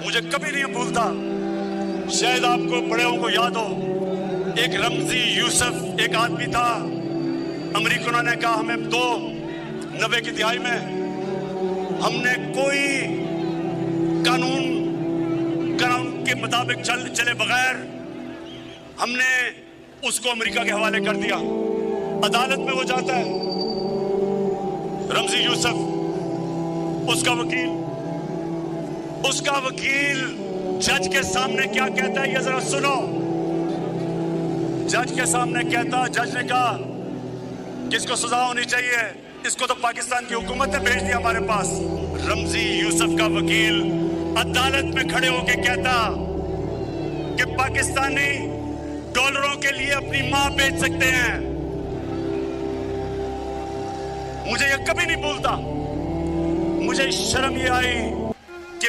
مجھے کبھی نہیں بھولتا. شاید آپ کو بڑے کو یاد ہو, ایک رمزی یوسف ایک آدمی تھا. امریکنوں نے کہا ہمیں 90 کی دہائی میں ہم نے کوئی قانون کے مطابق چلے بغیر ہم نے اس کو امریکہ کے حوالے کر دیا. عدالت میں وہ جاتا ہے, رمزی یوسف, اس کا وکیل جج کے سامنے کیا کہتا ہے یہ ذرا سنو. جج کے سامنے کہتا, جج نے کہا کہ اس کو سزا ہونی چاہیے, اس کو تو پاکستان کی حکومت نے بھیج دیا ہمارے پاس. رمزی یوسف کا وکیل عدالت میں کھڑے ہو کے کہتا کہ پاکستانی ڈالروں کے لیے اپنی ماں بیچ سکتے ہیں. مجھے یہ کبھی نہیں بھولتا. مجھے شرم یہ آئی کہ